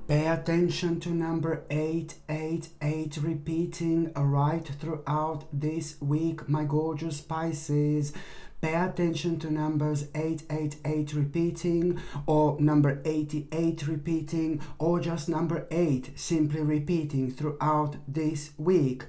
Pay attention to number 888 repeating right throughout this week, my gorgeous Pisces. Pay attention to numbers 888 repeating, or number 88 repeating, or just number 8 simply repeating throughout this week.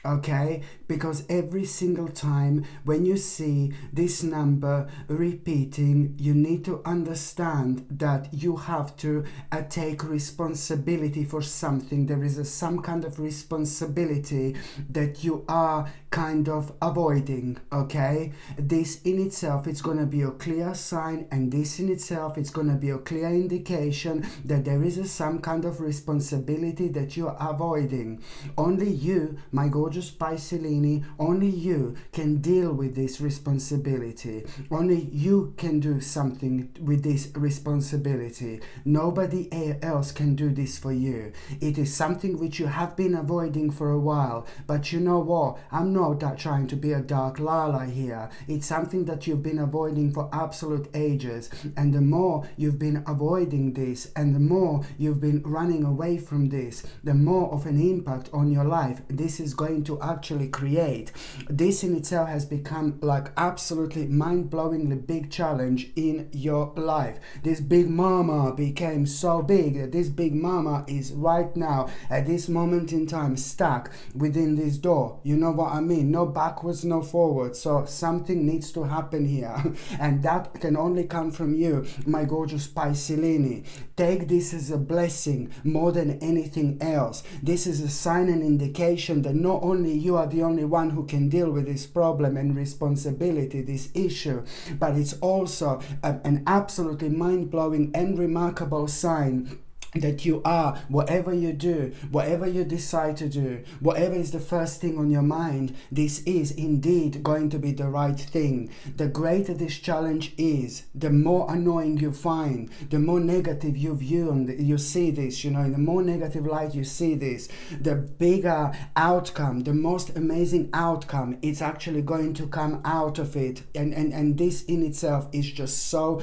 Okay, because every single time when you see this number repeating, you need to understand that you have to take responsibility for something. There is some kind of responsibility that you are kind of avoiding. Okay, this in itself is going to be a clear sign, and this in itself is going to be a clear indication that there is some kind of responsibility that you are avoiding. Only you, my gorgeous Pisces, only you can deal with this responsibility. Only you can do something with this responsibility. Nobody else can do this for you. It is something which you have been avoiding for a while, but you know what? I'm not trying to be a dark Lala here. It's something that you've been avoiding for absolute ages, and the more you've been avoiding this, and the more you've been running away from this, the more of an impact on your life this is going to actually create. This in itself has become like absolutely mind-blowingly big challenge in your life. This big mama became so big that this big mama is right now at this moment in time stuck within this door. You know what I mean? No backwards, no forwards. So something needs to happen here, and that can only come from you, my gorgeous Pisces. Take this as a blessing more than anything else. This is a sign and indication that not only you are the only one who can deal with this problem and responsibility, this issue, but it's also an absolutely mind-blowing and remarkable sign that you are, whatever you do, whatever you decide to do, whatever is the first thing on your mind, this is indeed going to be the right thing. The greater this challenge is, the more annoying you find, the more negative you view and you see this, in the more negative light you see this, the bigger outcome, the most amazing outcome is actually going to come out of it. And this in itself is just so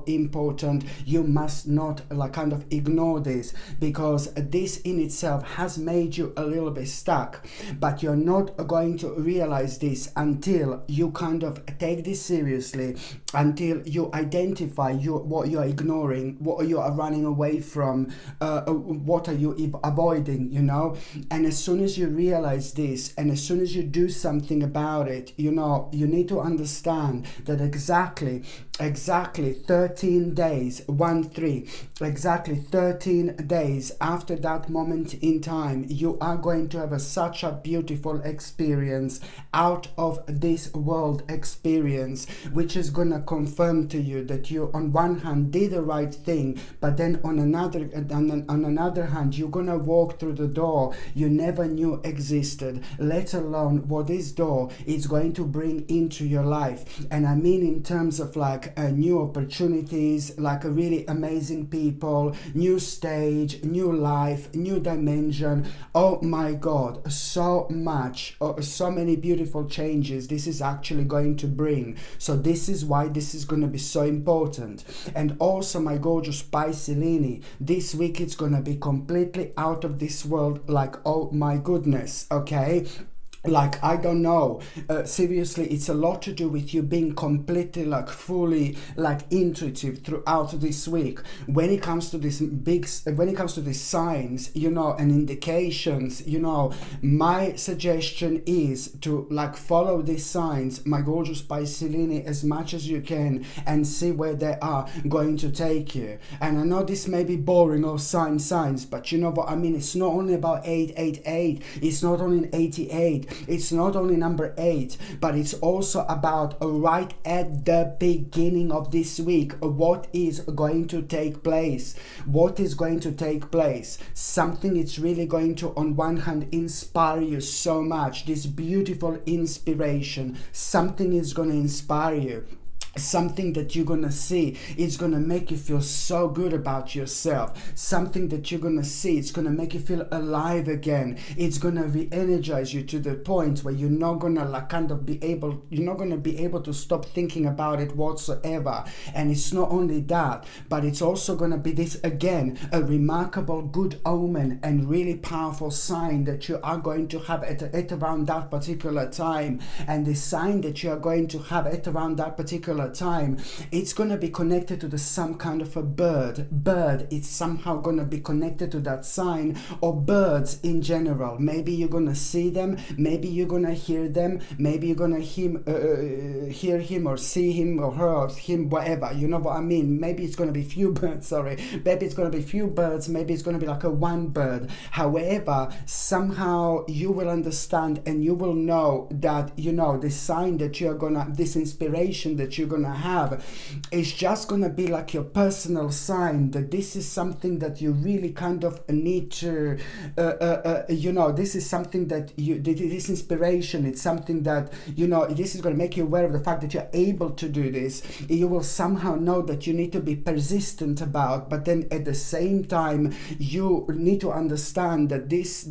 important. You must not kind of ignore this, because this in itself has made you a little bit stuck, but you're not going to realize this until you kind of take this seriously, until you identify what you're ignoring, what you are running away from, what are you avoiding, and as soon as you realize this, and as soon as you do something about it, you need to understand that exactly 13 days, 1-3, exactly 13 days after that moment in time, you are going to have such a beautiful experience, out of this world experience, which is going to confirm to you that you on one hand did the right thing, but then on another hand you're going to walk through the door you never knew existed, let alone what this door is going to bring into your life. And I mean in terms of new opportunities, like a really amazing people, new stage, new life, new dimension. Oh my God, so much, so many beautiful changes this is actually going to bring. So this is why this is going to be so important. And also, my gorgeous Pisces, this week it's going to be completely out of this world, oh my goodness, okay? I don't know, seriously, it's a lot to do with you being completely fully intuitive throughout this week when it comes to these signs, and indications. My suggestion is to follow these signs, my gorgeous Pisces, as much as you can, and see where they are going to take you. And I know this may be boring, or signs, but you know what I mean. It's not only about 888, it's not only 88, it's not only number 8, but it's also about right at the beginning of this week, what is going to take place. What is going to take place? Something is really going to, on one hand, inspire you so much. This beautiful inspiration. Something is going to inspire you. something that you're gonna see, it's gonna make you feel so good about yourself. Something that you're gonna see, it's gonna make you feel alive again. It's gonna re-energize you to the point where you're not gonna you're not gonna be able to stop thinking about it whatsoever. And it's not only that, but it's also gonna be this again, a remarkable good omen and really powerful sign that you are going to have at around that particular time. And the sign that you are going to have at around that particular time, it's going to be connected to some kind of a bird. It's somehow going to be connected to that sign, or birds in general. Maybe you're going to see them, maybe you're going to hear them, maybe you're going to hear him or see him or her or him, whatever, you know what I mean. Maybe it's going to be few birds, maybe it's going to be few birds, maybe it's going to be like a one bird. However, somehow you will understand and you will know that, you know, the sign that you're gonna, this inspiration that you're gonna have, is just gonna be like your personal sign that this is something that you really kind of need to you know, this is something that this inspiration, it's something that, you know, this is gonna make you aware of the fact that you're able to do this. You will somehow know that you need to be persistent about, but then at the same time you need to understand that this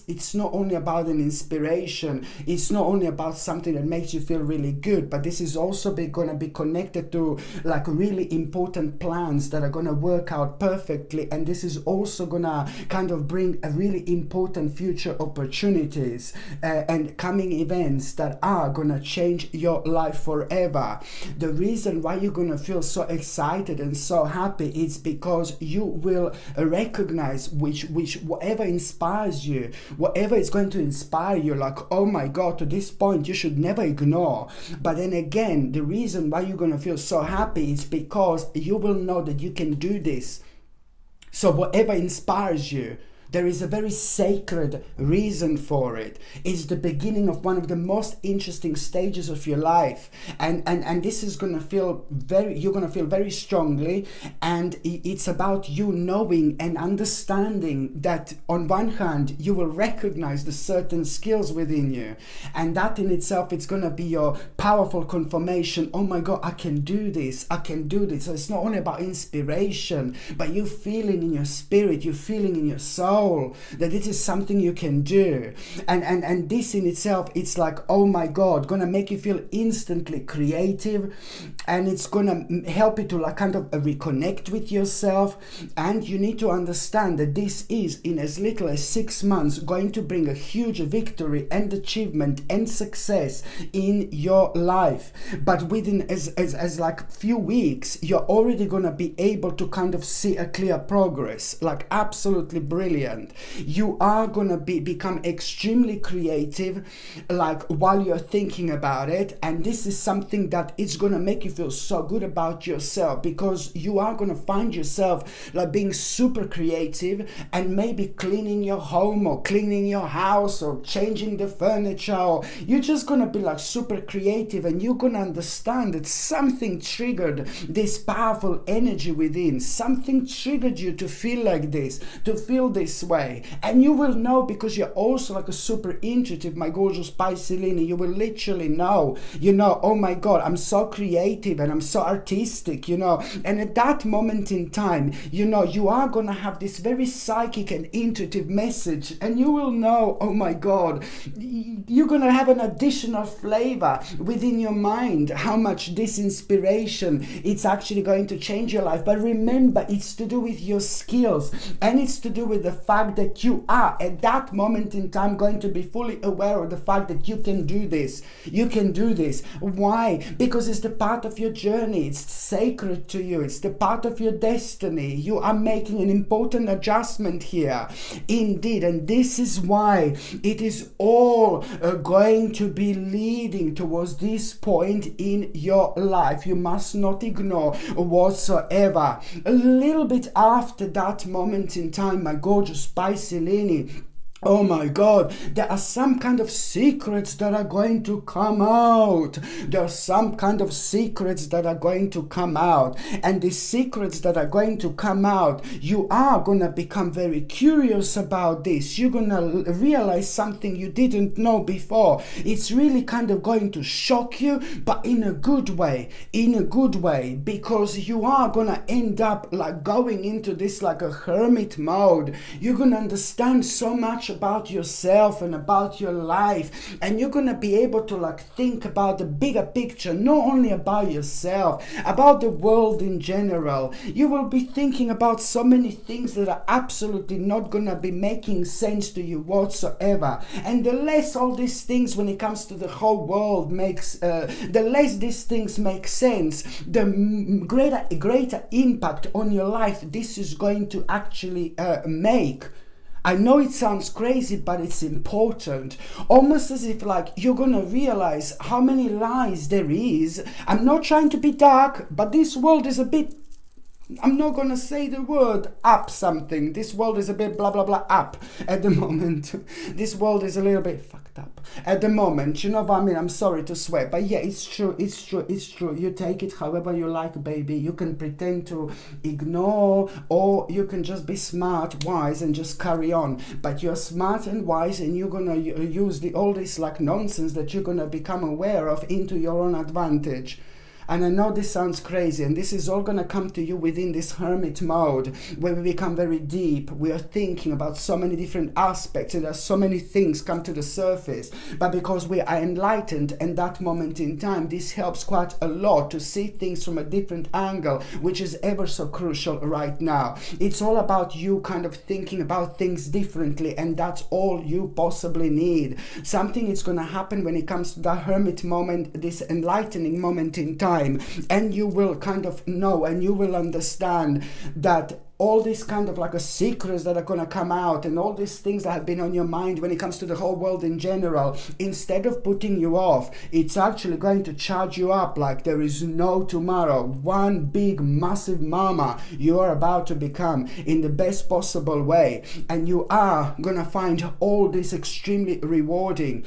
it's not only about an inspiration, it's not only about something that makes you feel really good, but this is also going to be connected to like really important plans that are going to work out perfectly. And this is also going to kind of bring a really important future opportunities and coming events that are going to change your life forever. The reason why you're going to feel so excited and so happy is because you will recognize which whatever inspires you, whatever is going to inspire you, like, oh my God, to this point you should never ignore. But then again, the reason why you're going to feel so happy is because you will know that you can do this. So whatever inspires you, there is a very sacred reason for it. It's the beginning of one of the most interesting stages of your life. And this is going to feel you're going to feel very strongly. And it's about you knowing and understanding that on one hand, you will recognize the certain skills within you. And that in itself, it's going to be your powerful confirmation. Oh my God, I can do this. I can do this. So it's not only about inspiration, but you feeling in your spirit, you feeling in your soul that this is something you can do. And this in itself, it's like, oh my God, gonna make you feel instantly creative, and it's gonna help you to like kind of reconnect with yourself. And you need to understand that this is, in as little as 6 months, going to bring a huge victory and achievement and success in your life. But within as like few weeks, you're already gonna be able to kind of see a clear progress, like absolutely brilliant. You are gonna become extremely creative, like while you're thinking about it. And this is something that it's gonna make you feel so good about yourself, because you are gonna find yourself like being super creative and maybe cleaning your home or cleaning your house or changing the furniture, or you're just gonna be like super creative, and you're gonna understand that something triggered this powerful energy within. Something triggered you to feel like this, to feel this way. And you will know, because you're also like a super intuitive, my gorgeous Pisces, you will literally know, you know, oh my God, I'm so creative and I'm so artistic, you know. And at that moment in time, you know, you are gonna have this very psychic and intuitive message, and you will know, oh my God, you're gonna have an additional flavor within your mind, how much this inspiration, it's actually going to change your life. But remember, it's to do with your skills, and it's to do with the fact that you are at that moment in time going to be fully aware of the fact that you can do this. You can do this. Why? Because it's the part of your journey. It's sacred to you. It's the part of your destiny. You are making an important adjustment here. Indeed. And this is why it is all going to be leading towards this point in your life. You must not ignore whatsoever. A little bit after that moment in time, my gorgeous Pisces, Oh my God, there are some kind of secrets that are going to come out. There are some kind of secrets that are going to come out. And the secrets that are going to come out, you are going to become very curious about this. You're going to realize something you didn't know before. It's really kind of going to shock you, but in a good way. In a good way. Because you are going to end up like going into this like a hermit mode. You're going to understand so much about yourself and about your life, and you're gonna be able to like think about the bigger picture, not only about yourself, about the world in general. You will be thinking about so many things that are absolutely not gonna be making sense to you whatsoever. And the less all these things when it comes to the whole world makes the less these things make sense, the greater impact on your life this is going to actually make. I know it sounds crazy, but it's important. Almost as if like you're gonna realize how many lies there is. I'm not trying to be dark, but this world is a bit, I'm not gonna say the word up something. This world is a bit blah blah blah up at the moment. This world is a little bit fucked up at the moment. You know what I mean? I'm sorry to swear, but yeah, it's true, it's true, it's true. You take it however you like, baby. You can pretend to ignore, or you can just be smart, wise, and just carry on. But you're smart and wise, and you're gonna use all this like nonsense that you're gonna become aware of into your own advantage. And I know this sounds crazy, and this is all going to come to you within this hermit mode where we become very deep. We are thinking about so many different aspects, and there's so many things come to the surface. But because we are enlightened in that moment in time, this helps quite a lot to see things from a different angle, which is ever so crucial right now. It's all about you kind of thinking about things differently, and that's all you possibly need. Something is going to happen when it comes to that hermit moment, this enlightening moment in time. And you will kind of know, and you will understand that all these kind of like a secrets that are going to come out, and all these things that have been on your mind when it comes to the whole world in general, instead of putting you off, it's actually going to charge you up like there is no tomorrow. One big massive mama you are about to become in the best possible way, and you are going to find all this extremely rewarding,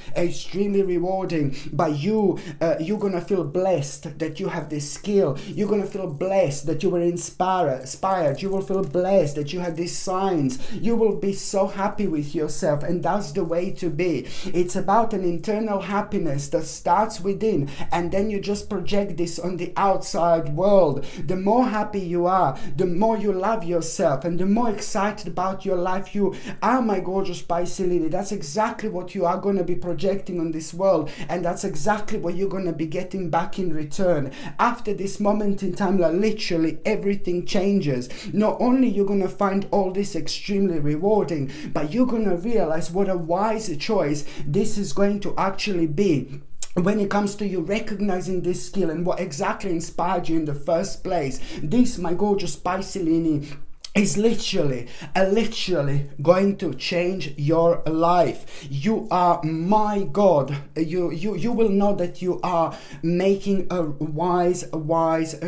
but you're going to feel blessed that you have this skill. You're going to feel blessed that you were inspired. You will feel blessed that you have these signs. You will be so happy with yourself, and that's the way to be. It's about an internal happiness that starts within, and then you just project this on the outside world. The more happy you are, the more you love yourself, and the more excited about your life you are, my gorgeous Pisces lady. That's exactly what you are going to be projecting on this world, and that's exactly what you're going to be getting back in return. After this moment in time, like literally everything changes. Not only you're going to find all this extremely rewarding, but you're going to realize what a wise choice this is going to actually be when it comes to you recognizing this skill and what exactly inspired you in the first place. This, my gorgeous Pisces lady, is literally going to change your life. You are, my God, you will know that you are making a wise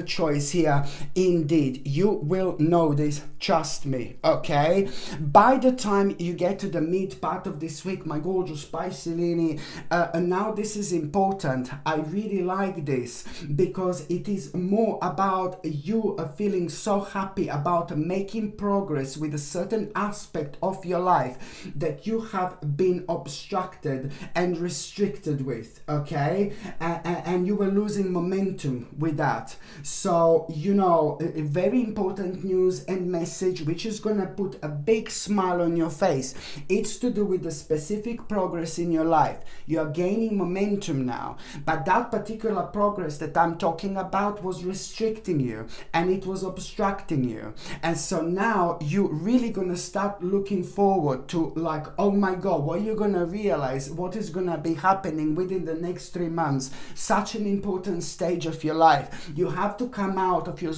choice here. Indeed, you will know this. Trust me, okay? By the time you get to the mid part of this week, my gorgeous Pisces, now this is important. I really like this because it is more about you feeling so happy about making progress with a certain aspect of your life that you have been obstructed and restricted with, okay? And you were losing momentum with that. So, you know, a very important news and message which is gonna put a big smile on your face. It's to do with the specific progress in your life. You are gaining momentum now, but that particular progress that I'm talking about was restricting you, and it was obstructing you. And so now you're really gonna start looking forward to, like, oh my God, what you're gonna realize, what is gonna be happening within the next 3 months. Such an important stage of your life. You have to come out of your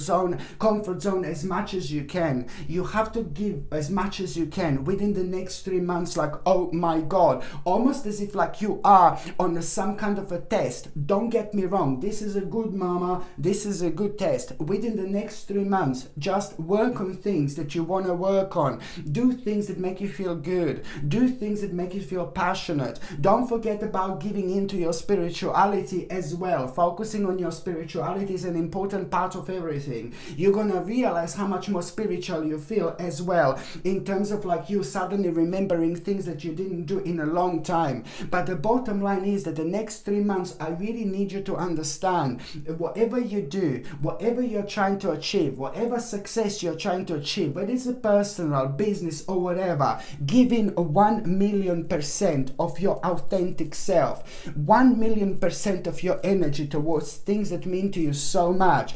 comfort zone as much as you can. You have to give as much as you can within the next 3 months. Like, oh my God, almost as if like you are on some kind of a test. Don't get me wrong, this is a good mama, this is a good test. Within the next 3 months, just work on things things that you want to work on. Do things that make you feel good. Do things that make you feel passionate. Don't forget about giving into your spirituality as well. Focusing on your spirituality is an important part of everything. You're going to realize how much more spiritual you feel as well, in terms of like you suddenly remembering things that you didn't do in a long time. But the bottom line is that the next 3 months, I really need you to understand, whatever you do, whatever you're trying to achieve, whatever success you're trying to achieve, whether it's a personal, business or whatever, give in 1,000,000% of your authentic self, 1,000,000% of your energy towards things that mean to you so much.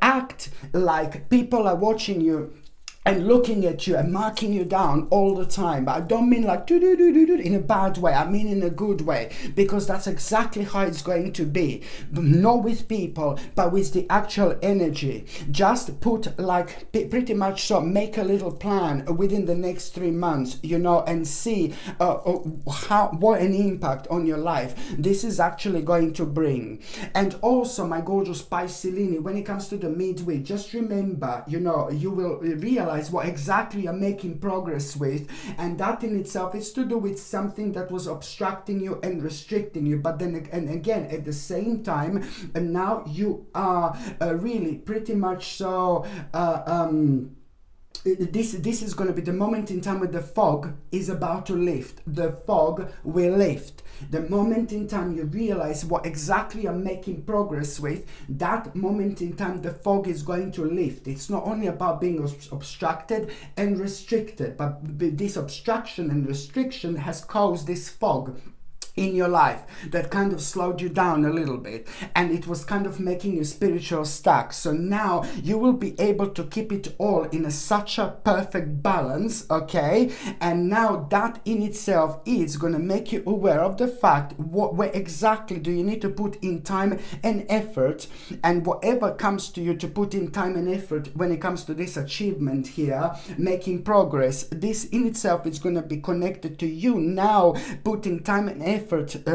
Act like people are watching you and looking at you and marking you down all the time. But I don't mean like in a bad way. I mean in a good way, because that's exactly how it's going to be. Not with people, but with the actual energy. Just put like pretty much so, make a little plan within the next 3 months, you know, and see what an impact on your life this is actually going to bring. And also, my gorgeous Pisces, when it comes to the midweek, just remember, you know, you will realize what exactly you're making progress with, and that in itself is to do with something that was obstructing you and restricting you. But then and again, at the same time, and now you are really pretty much so this is going to be the moment in time where the fog is about to lift. The fog will lift. The moment in time you realize what exactly you're making progress with, that moment in time the fog is going to lift. It's not only about being obstructed and restricted, but this obstruction and restriction has caused this fog in your life that kind of slowed you down a little bit, and it was kind of making you spiritual stuck. So now you will be able to keep it all in such a perfect balance, okay? And now that in itself is going to make you aware of the fact where exactly do you need to put in time and effort, and whatever comes to you to put in time and effort when it comes to this achievement here, making progress, this in itself is going to be connected to you now putting time and effort,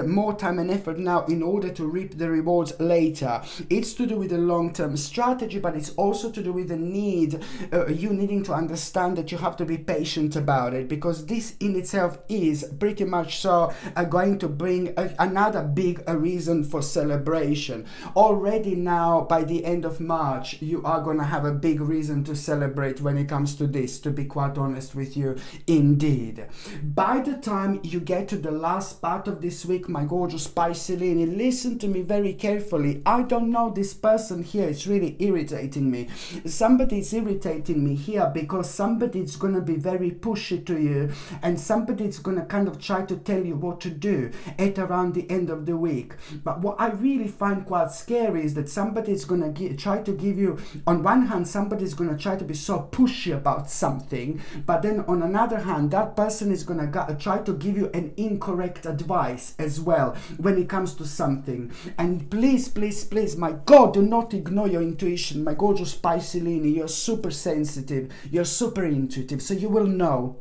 more time and effort now in order to reap the rewards later. It's to do with the long-term strategy, but it's also to do with the need, you needing to understand that you have to be patient about it, because this in itself is pretty much so going to bring another big reason for celebration. Already now by the end of March, you are going to have a big reason to celebrate when it comes to this, to be quite honest with you, indeed. By the time you get to the last part of this week, my gorgeous Pisces, listen to me very carefully. I don't know this person here, it's really irritating me. Somebody's irritating me here because somebody's going to be very pushy to you, and somebody's going to kind of try to tell you what to do at around the end of the week. But what I really find quite scary is that somebody's going to try to give you, on one hand, somebody's going to try to be so pushy about something, but then on another hand, that person is going to try to give you an incorrect advice as well when it comes to something. And please, please, please, my God, do not ignore your intuition, my gorgeous Pisces. You're super sensitive, you're super intuitive, so you will know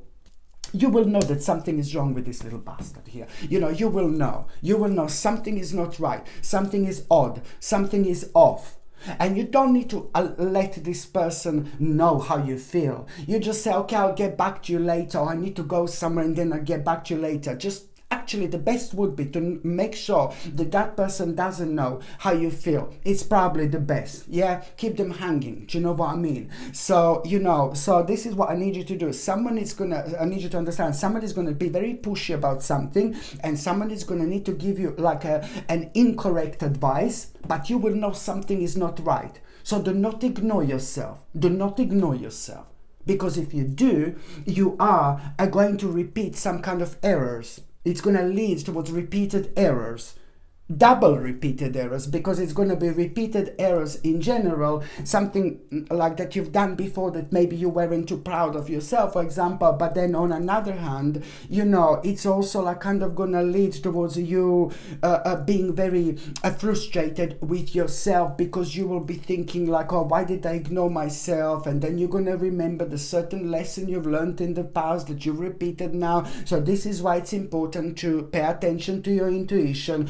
that something is wrong with this little bastard here. You know, you will know something is not right, something is odd, something is off. And you don't need to let this person know how you feel. You just say, okay, I'll get back to you later, or I need to go somewhere and then I'll get back to you later. Just actually, the best would be to make sure that that person doesn't know how you feel. It's probably the best. Yeah, keep them hanging. Do you know what I mean? So, you know, so this is what I need you to do. I need you to understand, someone is gonna be very pushy about something, and someone is gonna need to give you like an incorrect advice, but you will know something is not right. So do not ignore yourself. Do not ignore yourself. Because if you do, you are going to repeat some kind of errors. It's going to lead towards repeated errors. Double repeated errors, because it's going to be repeated errors in general, something like that you've done before that maybe you weren't too proud of yourself, for example. But then on another hand, you know, it's also like kind of going to lead towards you being very frustrated with yourself, because you will be thinking like, oh, why did I ignore myself? And then you're going to remember the certain lesson you've learned in the past that you've repeated now. So this is why it's important to pay attention to your intuition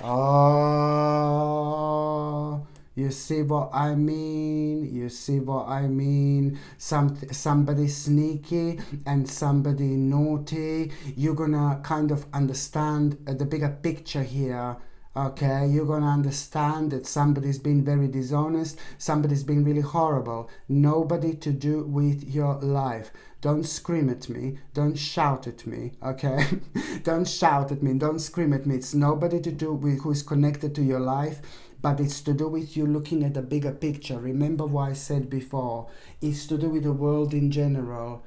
Oh, you see what I mean? You see what I mean? Somebody sneaky and somebody naughty. You're gonna kind of understand the bigger picture here. Okay, you're gonna understand that somebody's been very dishonest, somebody's been really horrible. Nobody to do with your life. Don't scream at me, don't shout at me, okay? Don't shout at me, don't scream at me. It's nobody to do with who is connected to your life, but it's to do with you looking at the bigger picture. Remember what I said before. It's to do with the world in general.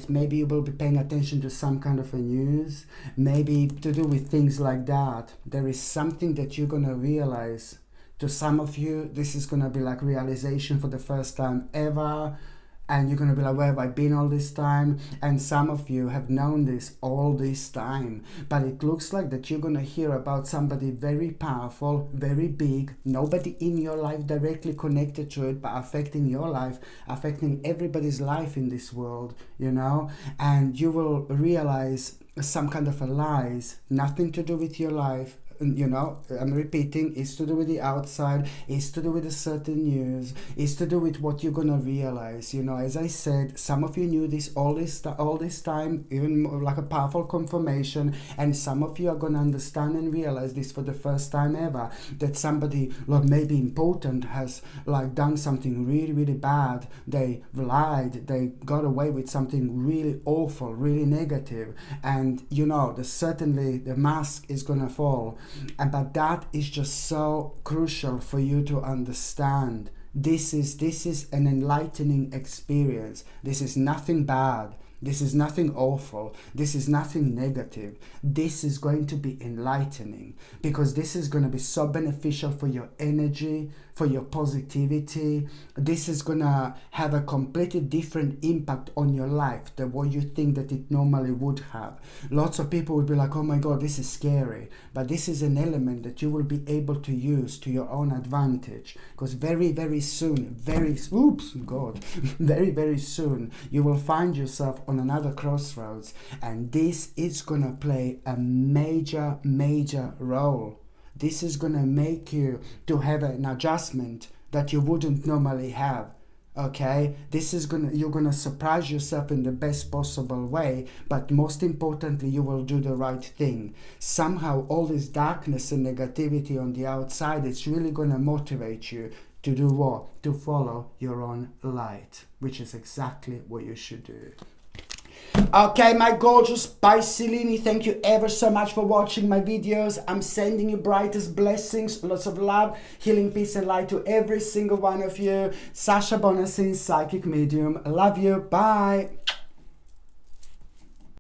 Maybe you will be paying attention to some kind of a news, maybe to do with things like that. There is something that you're going to realize. To some of you, this is going to be like realization for the first time ever. And you're going to be like, where have I been all this time? And some of you have known this all this time. But it looks like that you're going to hear about somebody very powerful, very big, nobody in your life directly connected to it, but affecting your life, affecting everybody's life in this world, you know? And you will realize some kind of a lies, nothing to do with your life. You know, I'm repeating, it's to do with the outside, it's to do with a certain news, it's to do with what you're gonna realize. You know, as I said, some of you knew this all this time, even more like a powerful confirmation, and some of you are gonna understand and realize this for the first time ever, that somebody like maybe important has like done something really, really bad. They lied, they got away with something really awful, really negative, and you know, certainly the mask is gonna fall. But that is just so crucial for you to understand. This is an enlightening experience. This is nothing bad. This is nothing awful. This is nothing negative. This is going to be enlightening, because this is going to be so beneficial for your energy, for your positivity. This is going to have a completely different impact on your life than what you think that it normally would have. Lots of people will be like, oh my God, this is scary. But this is an element that you will be able to use to your own advantage. Because very, very soon, very soon, you will find yourself on another crossroads. And this is going to play a major, major role. This is going to make you to have an adjustment that you wouldn't normally have. Okay, you're gonna surprise yourself in the best possible way, but most importantly, you will do the right thing. Somehow all this darkness and negativity on the outside, it's really gonna motivate you to do what? To follow your own light, which is exactly what you should do. Okay, my gorgeous Piscelini, thank you ever so much for watching my videos. I'm sending you brightest blessings, lots of love, healing, peace and light to every single one of you. Sasha Bonasin, Psychic Medium. Love you. Bye.